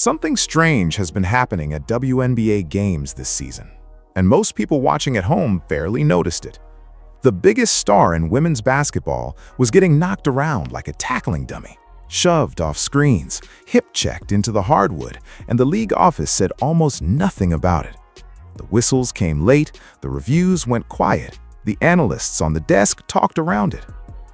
Something strange has been happening at WNBA games this season, and most people watching at home barely noticed it. The biggest star in women's basketball was getting knocked around like a tackling dummy, shoved off screens, hip-checked into the hardwood, and the league office said almost nothing about it. The whistles came late, the reviews went quiet, the analysts on the desk talked around it.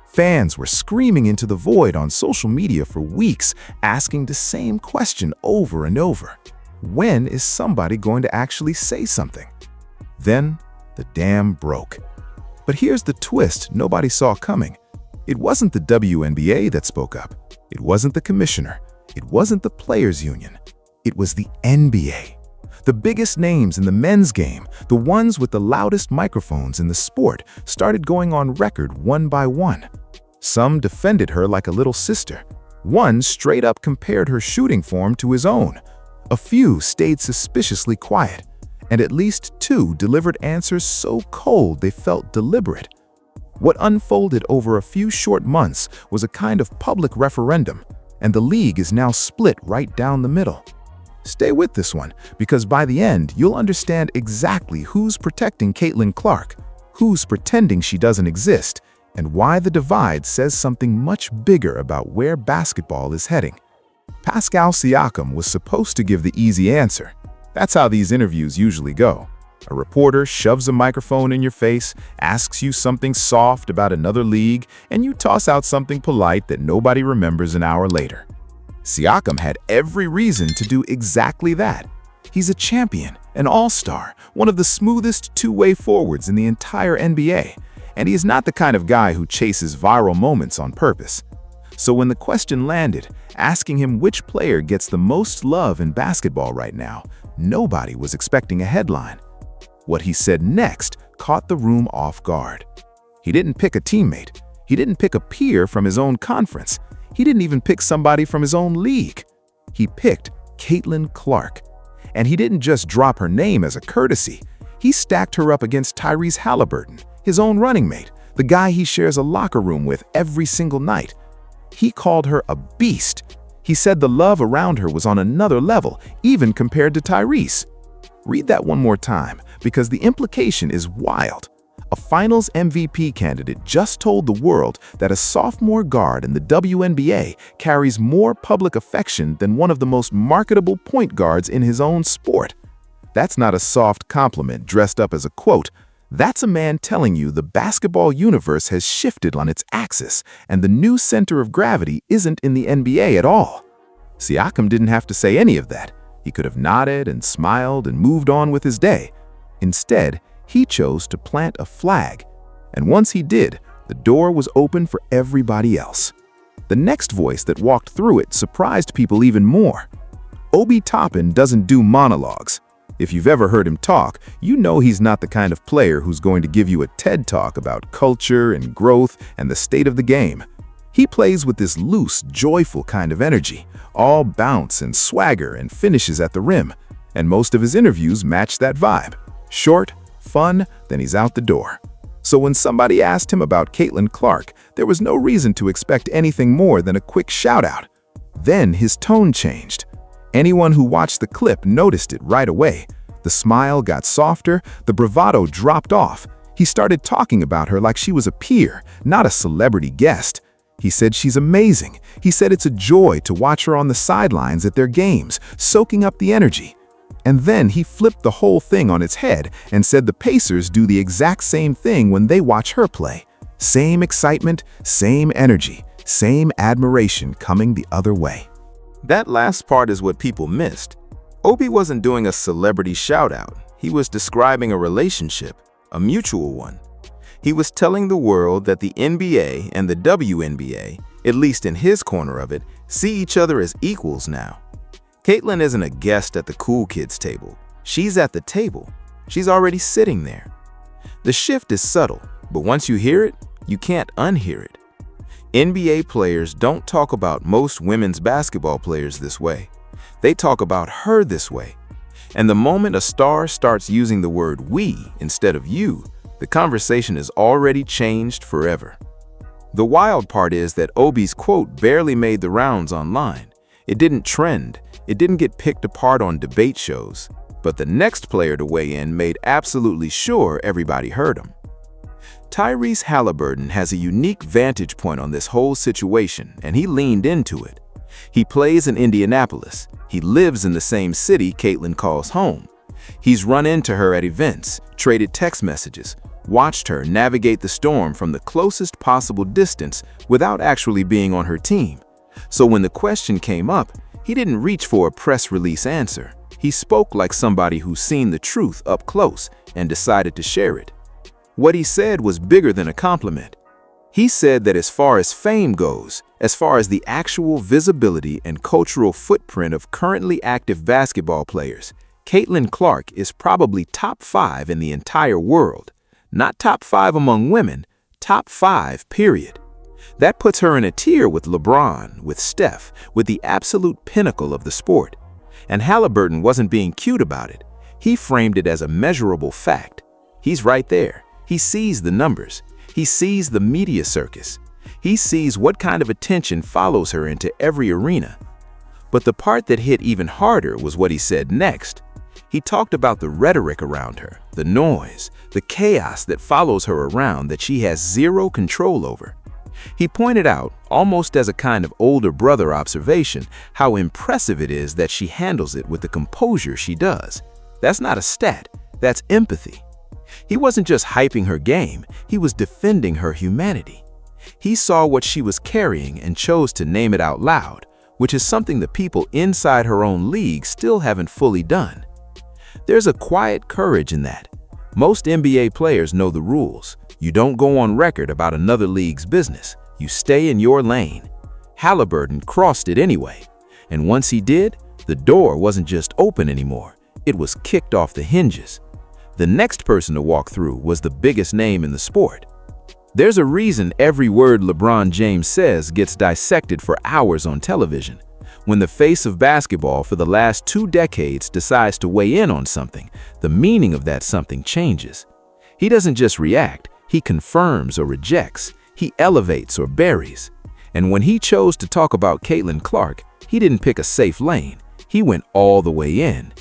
Fans were screaming into the void on social media for weeks, asking the same question over and over. When is somebody going to actually say something? Then, the dam broke. But here's the twist nobody saw coming. It wasn't the WNBA that spoke up. It wasn't the commissioner. It wasn't the players' union. It was the NBA. The biggest names in the men's game, the ones with the loudest microphones in the sport, started going on record one by one. Some defended her like a little sister. One straight up compared her shooting form to his own. A few stayed suspiciously quiet, and at least two delivered answers so cold they felt deliberate. What unfolded over a few short months was a kind of public referendum, and the league is now split right down the middle. Stay with this one, because by the end, you'll understand exactly who's protecting Caitlin Clark, who's pretending she doesn't exist, and why the divide says something much bigger about where basketball is heading. Pascal Siakam was supposed to give the easy answer. That's how these interviews usually go. A reporter shoves a microphone in your face, asks you something soft about another league, and you toss out something polite that nobody remembers an hour later. Siakam had every reason to do exactly that. He's a champion, an all-star, one of the smoothest two-way forwards in the entire NBA. And he is not the kind of guy who chases viral moments on purpose. So when the question landed, asking him which player gets the most love in basketball right now, nobody was expecting a headline. What he said next caught the room off guard. He didn't pick a teammate. He didn't pick a peer from his own conference. He didn't even pick somebody from his own league. He picked Caitlin Clark. And he didn't just drop her name as a courtesy. He stacked her up against Tyrese Haliburton, his own running mate, the guy he shares a locker room with every single night. He called her a beast. He said the love around her was on another level, even compared to Tyrese. Read that one more time, because the implication is wild. A Finals MVP candidate just told the world that a sophomore guard in the WNBA carries more public affection than one of the most marketable point guards in his own sport. That's not a soft compliment dressed up as a quote. That's a man telling you the basketball universe has shifted on its axis and the new center of gravity isn't in the NBA at all. Siakam didn't have to say any of that. He could have nodded and smiled and moved on with his day. Instead, he chose to plant a flag. And once he did, the door was open for everybody else. The next voice that walked through it surprised people even more. Obi Toppin doesn't do monologues. If you've ever heard him talk, you know he's not the kind of player who's going to give you a TED talk about culture and growth and the state of the game. He plays with this loose, joyful kind of energy, all bounce and swagger and finishes at the rim. And most of his interviews match that vibe. Short, fun, then he's out the door. So when somebody asked him about Caitlin Clark, there was no reason to expect anything more than a quick shout-out. Then his tone changed. Anyone who watched the clip noticed it right away. The smile got softer, the bravado dropped off. He started talking about her like she was a peer, not a celebrity guest. He said she's amazing. He said it's a joy to watch her on the sidelines at their games, soaking up the energy. And then he flipped the whole thing on its head and said the Pacers do the exact same thing when they watch her play. Same excitement, same energy, same admiration coming the other way. That last part is what people missed. Obi wasn't doing a celebrity shout-out. He was describing a relationship, a mutual one. He was telling the world that the NBA and the WNBA, at least in his corner of it, see each other as equals now. Caitlin isn't a guest at the cool kids table. She's at the table. She's already sitting there. The shift is subtle, but once you hear it, you can't unhear it. NBA players don't talk about most women's basketball players this way. They talk about her this way. And the moment a star starts using the word we instead of you, the conversation is already changed forever. The wild part is that Obi's quote barely made the rounds online. It didn't trend. It didn't get picked apart on debate shows, but the next player to weigh in made absolutely sure everybody heard him. Tyrese Haliburton has a unique vantage point on this whole situation, and he leaned into it. He plays in Indianapolis. He lives in the same city Caitlin calls home. He's run into her at events, traded text messages, watched her navigate the storm from the closest possible distance without actually being on her team. So when the question came up, he didn't reach for a press release answer. He spoke like somebody who's seen the truth up close and decided to share it. What he said was bigger than a compliment. He said that as far as fame goes, as far as the actual visibility and cultural footprint of currently active basketball players, Caitlin Clark is probably top 5 in the entire world. Not top 5 among women, top 5, period. That puts her in a tier with LeBron, with Steph, with the absolute pinnacle of the sport. And Haliburton wasn't being cute about it. He framed it as a measurable fact. He's right there. He sees the numbers. He sees the media circus. He sees what kind of attention follows her into every arena. But the part that hit even harder was what he said next. He talked about the rhetoric around her, the noise, the chaos that follows her around that she has zero control over. He pointed out, almost as a kind of older brother observation, how impressive it is that she handles it with the composure she does. That's not a stat, that's empathy. He wasn't just hyping her game, he was defending her humanity. He saw what she was carrying and chose to name it out loud, which is something the people inside her own league still haven't fully done. There's a quiet courage in that. Most NBA players know the rules. You don't go on record about another league's business. You stay in your lane. Haliburton crossed it anyway. And once he did, the door wasn't just open anymore. It was kicked off the hinges. The next person to walk through was the biggest name in the sport. There's a reason every word LeBron James says gets dissected for hours on television. When the face of basketball for the last 2 decades decides to weigh in on something, the meaning of that something changes. He doesn't just react, he confirms or rejects, he elevates or buries. And when he chose to talk about Caitlin Clark, he didn't pick a safe lane, he went all the way in.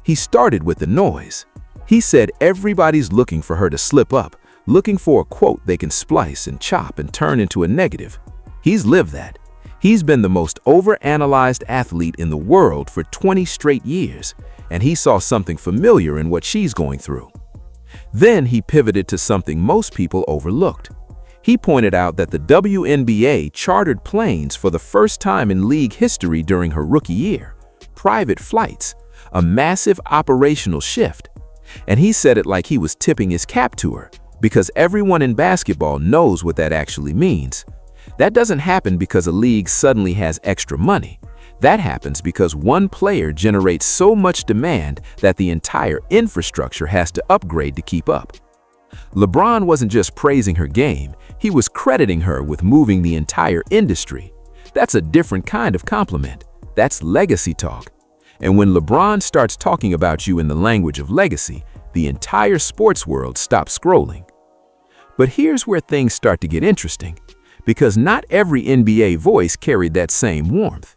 He started with the noise. He said everybody's looking for her to slip up, looking for a quote they can splice and chop and turn into a negative. He's lived that. He's been the most overanalyzed athlete in the world for 20 straight years, and he saw something familiar in what she's going through. Then he pivoted to something most people overlooked. He pointed out that the Wnba chartered planes for the first time in league history during her rookie year. Private flights, a massive operational shift. And he said it like he was tipping his cap to her, because everyone in basketball knows what that actually means. That doesn't happen because a league suddenly has extra money. That happens because one player generates so much demand that the entire infrastructure has to upgrade to keep up. LeBron wasn't just praising her game, he was crediting her with moving the entire industry. That's a different kind of compliment. That's legacy talk. And when LeBron starts talking about you in the language of legacy, the entire sports world stops scrolling. But here's where things start to get interesting, because not every NBA voice carried that same warmth.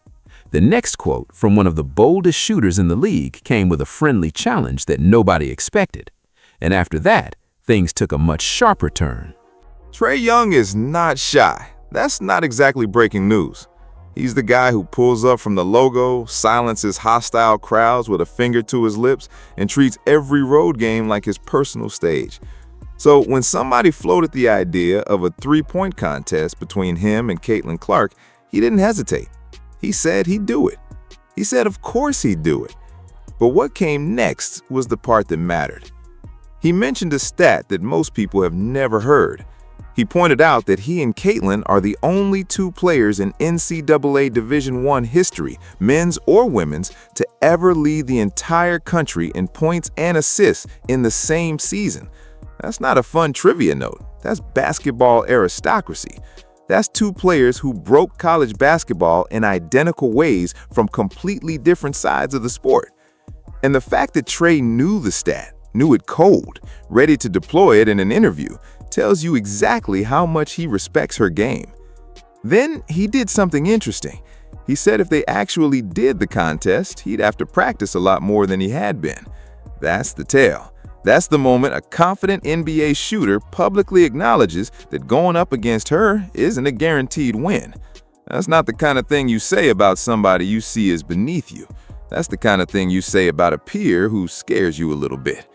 The next quote from one of the boldest shooters in the league came with a friendly challenge that nobody expected. And after that, things took a much sharper turn. Trey Young is not shy. That's not exactly breaking news. He's the guy who pulls up from the logo, silences hostile crowds with a finger to his lips, and treats every road game like his personal stage. So when somebody floated the idea of a 3-point contest between him and Caitlin Clark, he didn't hesitate. He said he'd do it. He said of course he'd do it. But what came next was the part that mattered. He mentioned a stat that most people have never heard. He pointed out that he and Caitlin are the only 2 players in NCAA Division I history, men's or women's, to ever lead the entire country in points and assists in the same season. That's not a fun trivia note. That's basketball aristocracy. That's 2 players who broke college basketball in identical ways from completely different sides of the sport. And the fact that Trey knew the stat, knew it cold, ready to deploy it in an interview, tells you exactly how much he respects her game. Then he did something interesting. He said if they actually did the contest, he'd have to practice a lot more than he had been. That's the tale. That's the moment a confident NBA shooter publicly acknowledges that going up against her isn't a guaranteed win. That's not the kind of thing you say about somebody you see as beneath you. That's the kind of thing you say about a peer who scares you a little bit.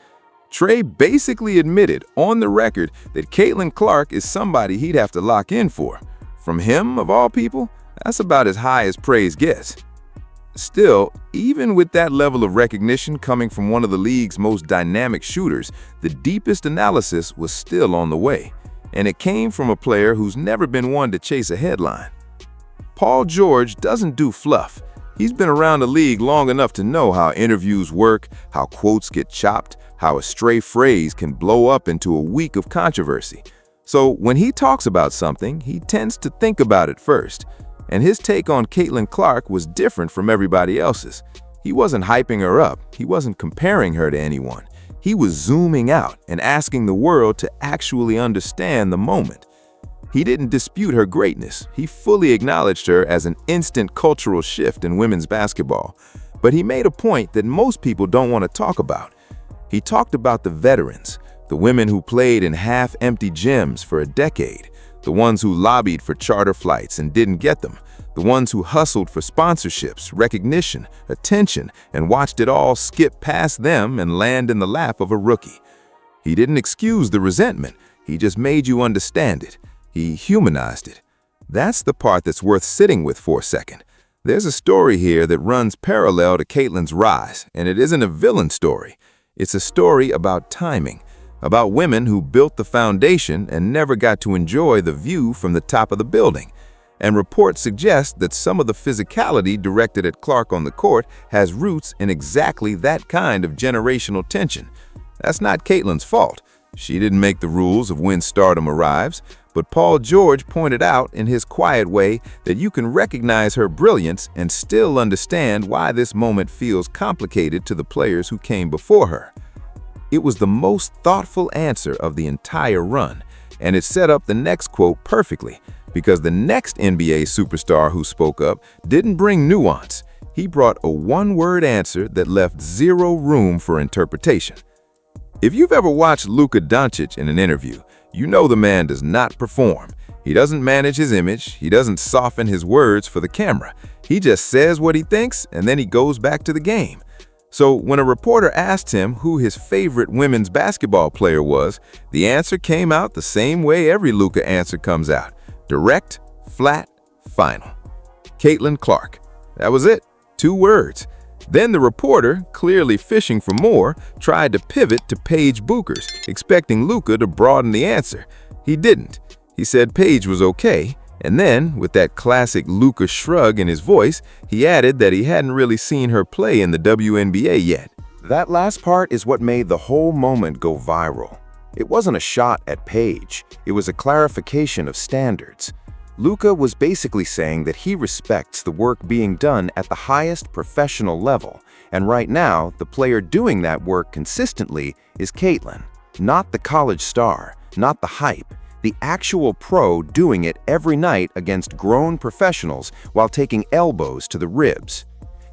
Trae basically admitted on the record that Caitlin Clark is somebody he'd have to lock in for. From him, of all people, that's about as high as praise gets. Still, even with that level of recognition coming from one of the league's most dynamic shooters, the deepest analysis was still on the way, and it came from a player who's never been one to chase a headline. Paul George doesn't do fluff. He's been around the league long enough to know how interviews work, how quotes get chopped, how a stray phrase can blow up into a week of controversy. So when he talks about something, he tends to think about it first. And his take on Caitlin Clark was different from everybody else's. He wasn't hyping her up. He wasn't comparing her to anyone. He was zooming out and asking the world to actually understand the moment. He didn't dispute her greatness. He fully acknowledged her as an instant cultural shift in women's basketball. But he made a point that most people don't want to talk about. He talked about the veterans, the women who played in half-empty gyms for a decade, the ones who lobbied for charter flights and didn't get them, the ones who hustled for sponsorships, recognition, attention, and watched it all skip past them and land in the lap of a rookie. He didn't excuse the resentment, he just made you understand it. He humanized it. That's the part that's worth sitting with for a second. There's a story here that runs parallel to Caitlin's rise, and it isn't a villain story. It's a story about timing, about women who built the foundation and never got to enjoy the view from the top of the building. And reports suggest that some of the physicality directed at Clark on the court has roots in exactly that kind of generational tension. That's not Caitlin's fault. She didn't make the rules of when stardom arrives, but Paul George pointed out in his quiet way that you can recognize her brilliance and still understand why this moment feels complicated to the players who came before her. It was the most thoughtful answer of the entire run, and it set up the next quote perfectly, because the next NBA superstar who spoke up didn't bring nuance. He brought a one-word answer that left zero room for interpretation. If you've ever watched Luka Doncic in an interview, you know the man does not perform. He doesn't manage his image. He doesn't soften his words for the camera. He just says what he thinks, and then he goes back to the game. So when a reporter asked him who his favorite women's basketball player was, the answer came out the same way every Luka answer comes out. Direct, flat, final. Caitlin Clark. That was it. 2 words. Then the reporter, clearly fishing for more, tried to pivot to Paige Bueckers, expecting Luka to broaden the answer. He didn't. He said Paige was okay, and then, with that classic Luka shrug in his voice, he added that he hadn't really seen her play in the WNBA yet. That last part is what made the whole moment go viral. It wasn't a shot at Paige, it was a clarification of standards. Luka was basically saying that he respects the work being done at the highest professional level, and right now, the player doing that work consistently is Caitlin, not the college star, not the hype, the actual pro doing it every night against grown professionals while taking elbows to the ribs.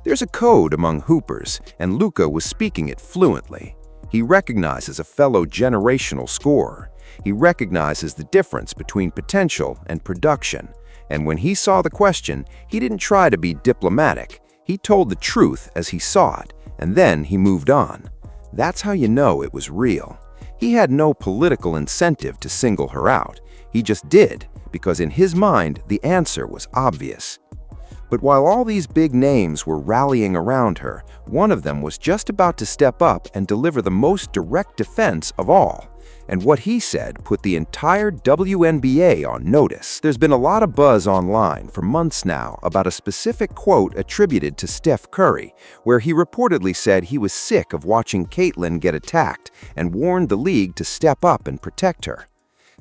There's a code among hoopers, and Luka was speaking it fluently. He recognizes a fellow generational scorer. He recognizes the difference between potential and production. And when he saw the question, he didn't try to be diplomatic. He told the truth as he saw it, and then he moved on. That's how you know it was real. He had no political incentive to single her out. He just did, because in his mind, the answer was obvious. But while all these big names were rallying around her, one of them was just about to step up and deliver the most direct defense of all. And what he said put the entire WNBA on notice. There's been a lot of buzz online for months now about a specific quote attributed to Steph Curry, where he reportedly said he was sick of watching Caitlin get attacked and warned the league to step up and protect her.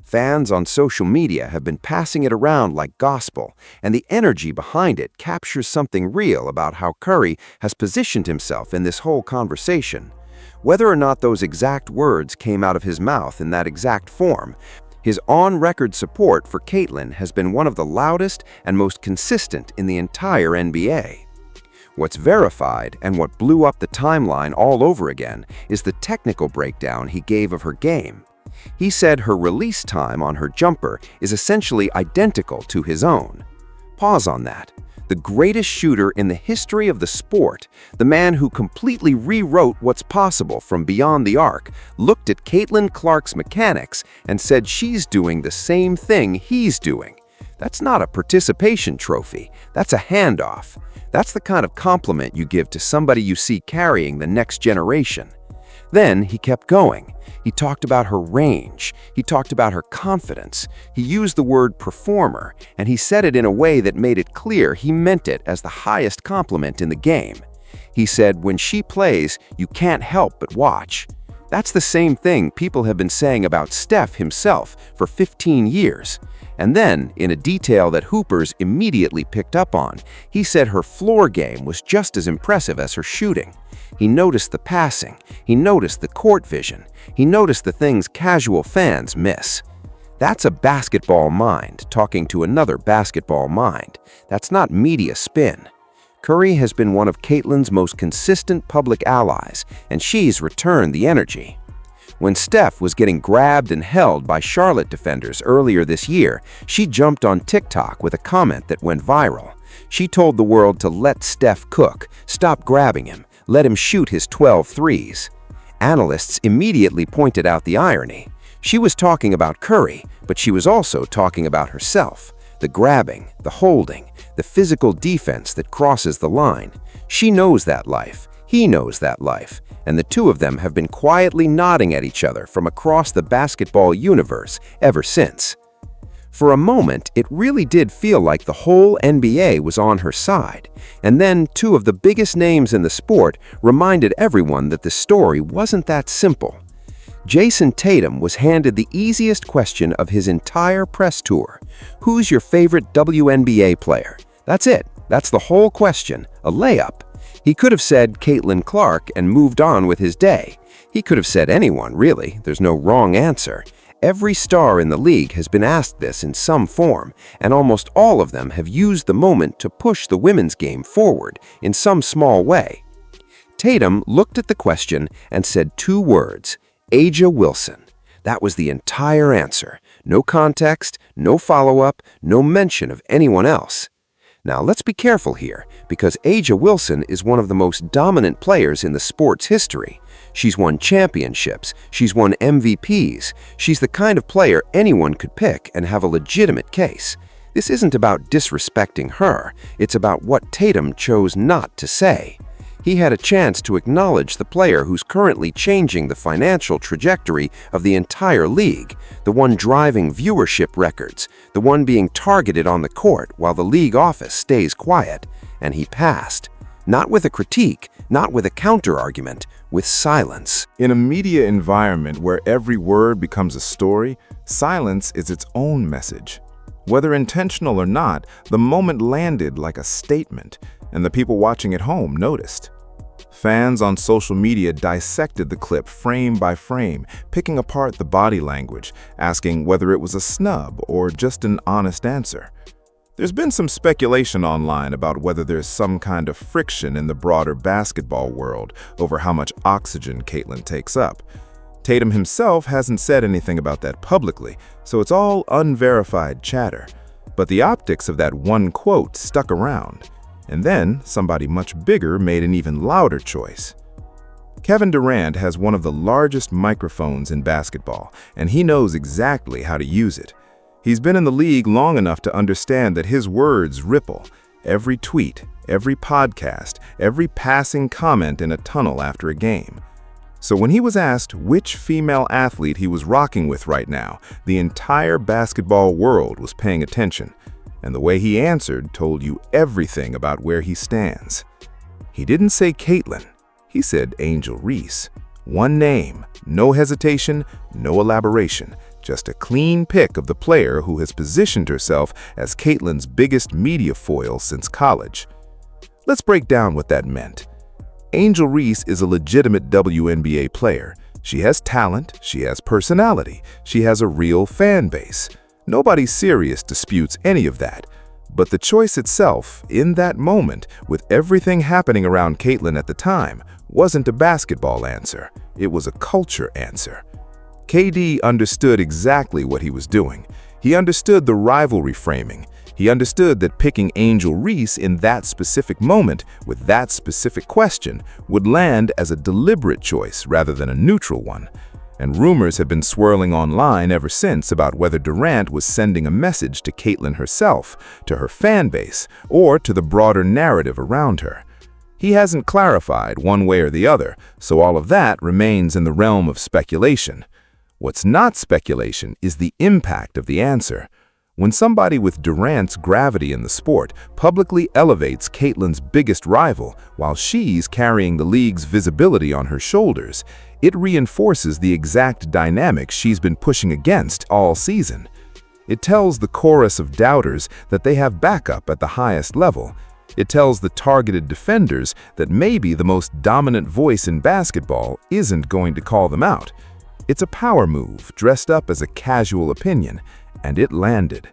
Fans on social media have been passing it around like gospel, and the energy behind it captures something real about how Curry has positioned himself in this whole conversation. Whether or not those exact words came out of his mouth in that exact form, His on-record support for Caitlyn has been one of the loudest and most consistent in the entire NBA. What's verified and what blew up the timeline all over again is the technical breakdown he gave of her game. He said her release time on her jumper is essentially identical to his own. Pause on that. The greatest shooter in the history of the sport, the man who completely rewrote what's possible from beyond the arc, looked at Caitlin Clark's mechanics and said she's doing the same thing he's doing. That's not a participation trophy, that's a handoff. That's the kind of compliment you give to somebody you see carrying the next generation. Then he kept going. He talked about her range. He talked about her confidence. He used the word performer, and he said it in a way that made it clear he meant it as the highest compliment in the game. He said, when she plays, you can't help but watch. That's the same thing people have been saying about Steph himself for 15 years. And then, in a detail that Hoopers immediately picked up on, he said her floor game was just as impressive as her shooting. He noticed the passing, he noticed the court vision, he noticed the things casual fans miss. That's a basketball mind talking to another basketball mind. That's not media spin. Curry has been one of Caitlyn's most consistent public allies, and she's returned the energy. When Steph was getting grabbed and held by Charlotte defenders earlier this year, she jumped on TikTok with a comment that went viral. She told the world to let Steph cook, stop grabbing him, let him shoot his 12 threes. Analysts immediately pointed out the irony. She was talking about Curry, but she was also talking about herself. The grabbing, the holding, the physical defense that crosses the line. She knows that life. He knows that life. And the two of them have been quietly nodding at each other from across the basketball universe ever since. For a moment, it really did feel like the whole NBA was on her side. And then two of the biggest names in the sport reminded everyone that the story wasn't that simple. Jayson Tatum was handed the easiest question of his entire press tour. Who's your favorite WNBA player? That's it. That's the whole question. A layup. He could have said Caitlin Clark and moved on with his day. He could have said anyone, really. There's no wrong answer. Every star in the league has been asked this in some form, and almost all of them have used the moment to push the women's game forward in some small way. Tatum looked at the question and said two words, A'ja Wilson. That was the entire answer. No context, no follow-up, no mention of anyone else. Now, let's be careful here, because A'ja Wilson is one of the most dominant players in the sport's history. She's won championships, she's won MVPs, she's the kind of player anyone could pick and have a legitimate case. This isn't about disrespecting her, it's about what Tatum chose not to say. He had a chance to acknowledge the player who's currently changing the financial trajectory of the entire league, the one driving viewership records, the one being targeted on the court while the league office stays quiet. And he passed. Not with a critique, not with a counter-argument, with silence. In a media environment where every word becomes a story, silence is its own message. Whether intentional or not, the moment landed like a statement, and the people watching at home noticed. Fans on social media dissected the clip frame by frame, picking apart the body language, asking whether it was a snub or just an honest answer. There's been some speculation online about whether there's some kind of friction in the broader basketball world over how much oxygen Caitlyn takes up. Tatum himself hasn't said anything about that publicly, so it's all unverified chatter. But the optics of that one quote stuck around. And then, somebody much bigger made an even louder choice. Kevin Durant has one of the largest microphones in basketball, and he knows exactly how to use it. He's been in the league long enough to understand that his words ripple. Every tweet, every podcast, every passing comment in a tunnel after a game. So when he was asked which female athlete he was rocking with right now, the entire basketball world was paying attention. And the way he answered told you everything about where he stands. He didn't say Caitlyn, he said Angel Reese. One name, no hesitation, no elaboration, just a clean pick of the player who has positioned herself as Caitlyn's biggest media foil since college. Let's break down what that meant. Angel Reese is a legitimate WNBA player, She has talent, she has personality, she has a real fan base. Nobody serious disputes any of that. But the choice itself, in that moment, with everything happening around Caitlin at the time, wasn't a basketball answer. It was a culture answer. KD understood exactly what he was doing. He understood the rivalry framing. He understood that picking Angel Reese in that specific moment with that specific question would land as a deliberate choice rather than a neutral one. And rumors have been swirling online ever since about whether Durant was sending a message to Caitlin herself, to her fan base, or to the broader narrative around her. He hasn't clarified one way or the other, so all of that remains in the realm of speculation. What's not speculation is the impact of the answer. When somebody with Durant's gravity in the sport publicly elevates Caitlin's biggest rival while she's carrying the league's visibility on her shoulders, it reinforces the exact dynamic she's been pushing against all season. It tells the chorus of doubters that they have backup at the highest level. It tells the targeted defenders that maybe the most dominant voice in basketball isn't going to call them out. It's a power move dressed up as a casual opinion, and it landed.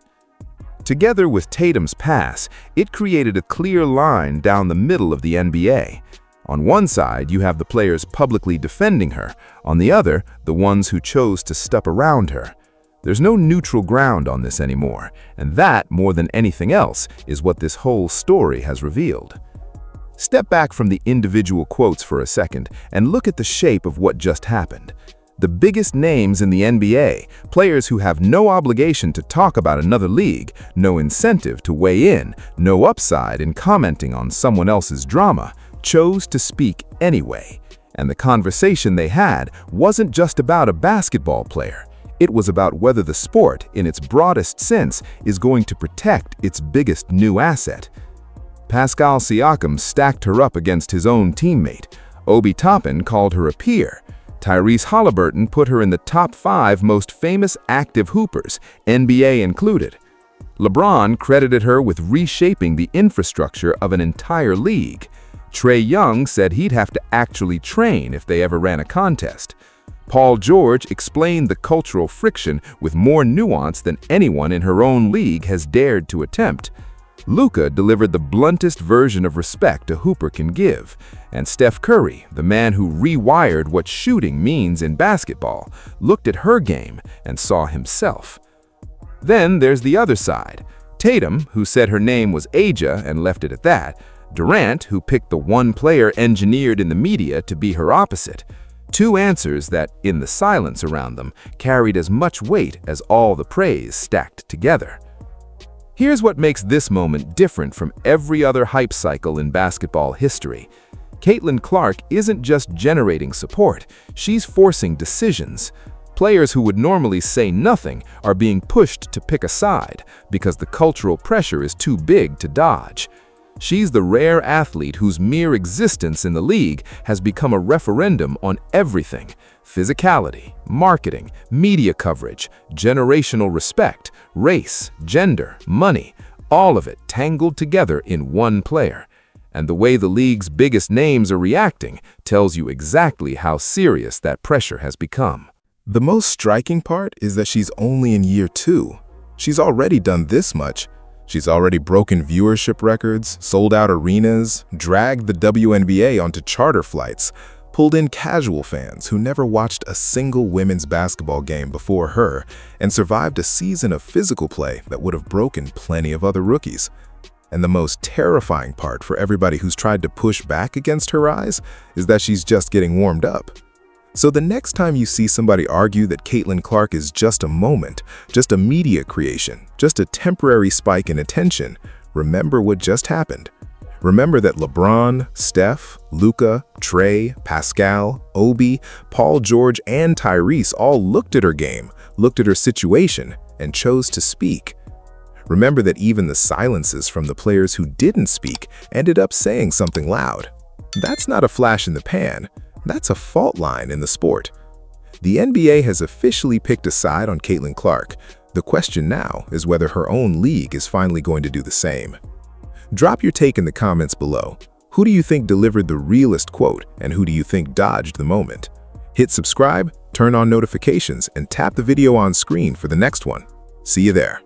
Together with Tatum's pass, it created a clear line down the middle of the NBA. On one side, you have the players publicly defending her. On the other, the ones who chose to step around her. There's no neutral ground on this anymore, and that, more than anything else, is what this whole story has revealed. Step back from the individual quotes for a second and look at the shape of what just happened. The biggest names in the NBA, players who have no obligation to talk about another league, no incentive to weigh in, no upside in commenting on someone else's drama, chose to speak anyway. And the conversation they had wasn't just about a basketball player. It was about whether the sport, in its broadest sense, is going to protect its biggest new asset. Pascal Siakam stacked her up against his own teammate. Obi Toppin called her a peer. Tyrese Haliburton put her in the top 5 most famous active hoopers, NBA included. LeBron credited her with reshaping the infrastructure of an entire league. Trey Young said he'd have to actually train if they ever ran a contest. Paul George explained the cultural friction with more nuance than anyone in her own league has dared to attempt. Luka delivered the bluntest version of respect a hooper can give, and Steph Curry, the man who rewired what shooting means in basketball, looked at her game and saw himself. Then there's the other side. Tatum, who said her name was Aja and left it at that. Durant, who picked the one player engineered in the media to be her opposite. Two answers that, in the silence around them, carried as much weight as all the praise stacked together. Here's what makes this moment different from every other hype cycle in basketball history. Caitlin Clark isn't just generating support, she's forcing decisions. Players who would normally say nothing are being pushed to pick a side because the cultural pressure is too big to dodge. She's the rare athlete whose mere existence in the league has become a referendum on everything: physicality, marketing, media coverage, generational respect, race, gender, money, all of it tangled together in one player. And the way the league's biggest names are reacting tells you exactly how serious that pressure has become. The most striking part is that she's only in year 2. She's already done this much. She's already broken viewership records, sold out arenas, dragged the WNBA onto charter flights, pulled in casual fans who never watched a single women's basketball game before her, and survived a season of physical play that would have broken plenty of other rookies. And the most terrifying part for everybody who's tried to push back against her rise is that she's just getting warmed up. So the next time you see somebody argue that Caitlin Clark is just a moment, just a media creation, just a temporary spike in attention, remember what just happened. Remember that LeBron, Steph, Luka, Trae, Pascal, Obi, Paul George, and Tyrese all looked at her game, looked at her situation, and chose to speak. Remember that even the silences from the players who didn't speak ended up saying something loud. That's not a flash in the pan. That's a fault line in the sport. The NBA has officially picked a side on Caitlin Clark. The question now is whether her own league is finally going to do the same. Drop your take in the comments below. Who do you think delivered the realest quote, and who do you think dodged the moment? Hit subscribe, turn on notifications, and tap the video on screen for the next one. See you there.